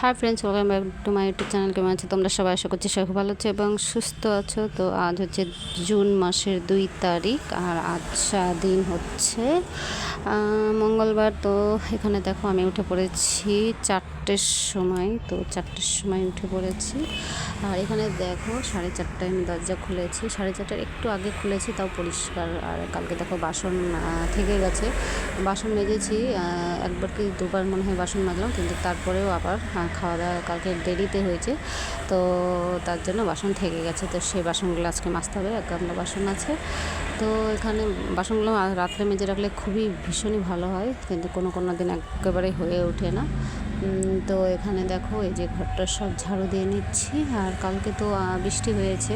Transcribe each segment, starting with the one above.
Hi friends, welcome back to my YouTube channel. কেমন আছো তোমরা সবাই? আশা করছি সবাই ভালো আছো এবং সুস্থ আছো। তো আজ হচ্ছে জুন মাসের 2 তারিখ আর আজ দিন হচ্ছে মঙ্গলবার। তো এখানে দেখো আমি উঠে পড়েছি 4টের সময়। তো 4টের সময় উঠে পড়েছি আর এখানে দেখো 4:30টায় আমি দরজা খুলেছি। 4:30টার একটু আগে খুলেছি, তাও পরিষ্কার। আর কালকে দেখো বাসন থেকে গেছে, বাসন মেজেছি একবার কি দুবার মনে হয় বাসন মাজলাম, কিন্তু তারপরেও আবার খাওয়া দাওয়া কালকে দেরিতে হয়েছে, তো তার জন্য বাসন থেকে গেছে। তো সেই বাসনগুলো আজকে মাজতে হবে। এক গামলা বাসন আছে, তো এখানে বাসনগুলো রাত্রে মেজে রাখলে খুবই ভীষণই ভালো হয়, কিন্তু কোনো দিন একেবারে হয়ে ওঠে না। তো এখানে দেখো এই যে ঘরটা সব ঝাড়ু দিয়ে নিচ্ছি। আর কালকে তো বৃষ্টি হয়েছে,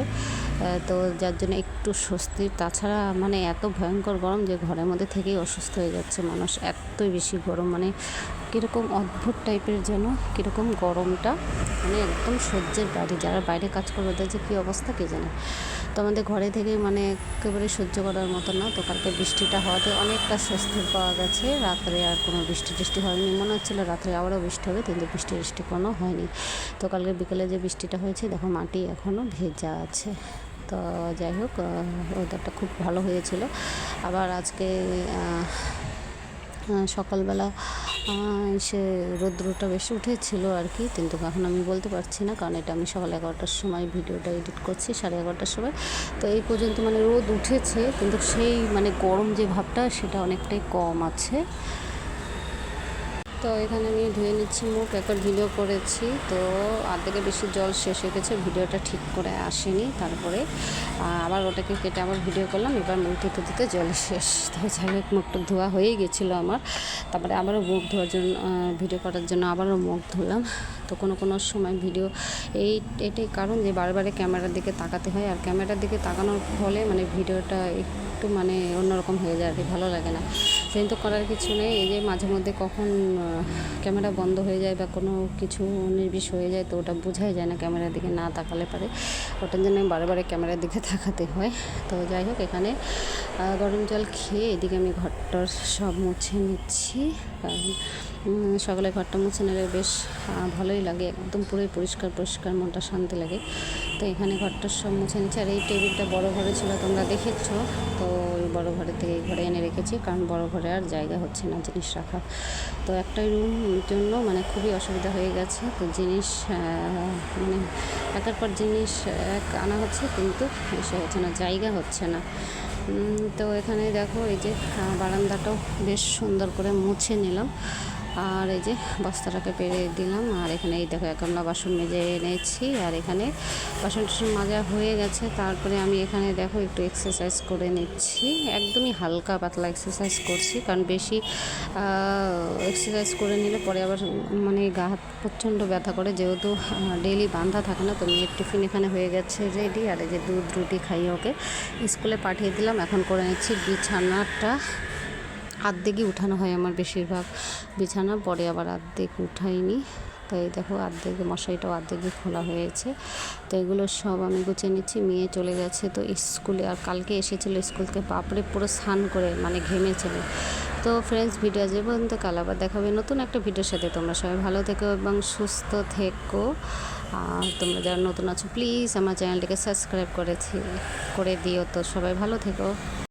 তো যার জন্য একটু স্বস্তির। তাছাড়া মানে এত ভয়ঙ্কর গরম যে ঘরের মধ্যে থেকেই অসুস্থ হয়ে যাচ্ছে মানুষ, এতই বেশি গরম। মানে কীরকম অদ্ভুত টাইপের যেন, কীরকম গরমটা মানে একদম সহ্যের বাইরে। যারা বাইরে কাজ করে ওদের যে কী অবস্থা কে জানে। তো আমাদের ঘরে থেকে মানে একেবারে সহ্য করার মতো না। তো কালকে বৃষ্টিটা হওয়াতে অনেকটা স্বস্তি পাওয়া গেছে। রাত্রে আর কোনো বৃষ্টি হয়নি, মনে হচ্ছিলো রাত্রে আবারও বৃষ্টি হবে, কিন্তু বৃষ্টি কোনো হয়নি। তো কালকে বিকেলে যে বৃষ্টিটা হয়েছে দেখো মাটি এখনও ভেজা আছে। তো যাই হোক, ওয়েদারটা খুব ভালো হয়েছিল। আবার আজকে সকালবেলা সে রৌদ্রটা বেশি উঠেছিল আর কি, কিন্তু এখন আমি বলতে পারছি না, কারণ এটা আমি সকাল 11টার সময় ভিডিওটা এডিট করছি, 11:30টার সময়। তো এই পর্যন্ত মানে রোদ উঠেছে, কিন্তু সেই মানে গরম যে ভাবটা সেটা অনেকটাই কম আছে। তো এখানে আমি ধুয়ে নিচ্ছি মুখ, একবার ভিডিও করেছি, তো আর্ধেকে বেশি জল শেষ হয়ে গেছে, ভিডিওটা ঠিক করে আসেনি। তারপরে আবার ওটাকে কেটে আবার ভিডিও করলাম, এবার মুখ ধুতে জল শেষ। তো যাই হোক, মুখটা ধোয়া হয়েই গেছিলো আমার। তারপরে আবারও মুখ ধোয়ার জন্য ভিডিও করার জন্য আবারও মুখ ধুলাম। তো কোনো সময় ভিডিও এটাই কারণ যে বারবার ক্যামেরার দিকে তাকাতে হয়, আর ক্যামেরার দিকে তাকানোর ফলে মানে ভিডিওটা একটু মানে অন্যরকম হয়ে যায় আর কি, ভালো লাগে না। কিন্তু করার কিছু নেই, এই যে মাঝে মধ্যে কখন ক্যামেরা বন্ধ হয়ে যায় বা কোনো কিছু নির্বিষ হয়ে যায়, তো ওটা বোঝাই যায় না ক্যামেরার দিকে না তাকালে পারে। ওটার জন্য বারে ক্যামেরার দিকে তাকাতে হয়। তো যাই হোক, এখানে গরম জল খেয়ে এদিকে আমি ঘরটার সব মুছে নিচ্ছি। সকালে ঘরটা মুছে নিলে বেশ ভালোই লাগে, একদম পুরোই পরিষ্কার মনটা শান্তি লাগে। তো এখানে ঘরটার সব মুছে নিচ্ছি। আর এই টেবিলটা বড় ঘরে ছিল, তোমরা দেখেছো, তো ওই বড় ঘরের থেকে এই ঘরে এনে রেখেছি, কারণ বড় ঘরে আর জায়গা হচ্ছে না জিনিস রাখা। তো একটা রুম জন্য মানে খুবই অসুবিধা হয়ে গেছে। তো জিনিস মানে একের পর জিনিস আনা হচ্ছে, কিন্তু এসে হচ্ছে না, জায়গা হচ্ছে না। তো এখানে দেখো এই যে বারান্দাটাও বেশ সুন্দর করে মুছে নিলাম, আর এই যে বস্তাটাকে পেরে দিলাম। আর এখানে এই দেখো এক গামলা বাসন মেজে এনেছি, আর এখানে বাসন মাজা হয়ে গেছে। তারপরে আমি এখানে দেখো একটু এক্সারসাইজ করে নিচ্ছি, একদমই হালকা পাতলা এক্সারসাইজ করছি, কারণ বেশি এক্সারসাইজ করে নিলে পরে আবার মানে গা হাত প্রচণ্ড ব্যথা করে, যেহেতু ডেইলি বাঁধা থাকে না। তো মেয়ের টিফিন এখানে হয়ে গেছে রেডি, আর এই যে দুধ রুটি খাইয়ে ওকে স্কুলে পাঠিয়ে দিলাম। এখন করে নিচ্ছি বিছানাটা। আর্ধেকই উঠানো হয় আমার বেশিরভাগ বিছানা, পরে আবার আর্ধেক উঠাইনি। তো এই দেখো আর্ধেক মশারিটাও আর্ধেকই খোলা হয়েছে। তো এগুলো সব আমি গুছিয়ে নিচ্ছি। মেয়ে চলে গেছে তো স্কুলে, আর কালকে এসেছিলো স্কুল থেকে, বাপরে পুরো স্নান করে মানে ঘেমেছিল। তো ফ্রেন্ডস, ভিডিও যে পর্যন্ত, কাল আবার দেখাবে নতুন একটা ভিডিওর সাথে। তোমরা সবাই ভালো থেকো এবং সুস্থ থেকো। আর তোমরা যারা নতুন আছো প্লিজ আমার চ্যানেলটিকে সাবস্ক্রাইব করে দিও। তো সবাই ভালো থেকো।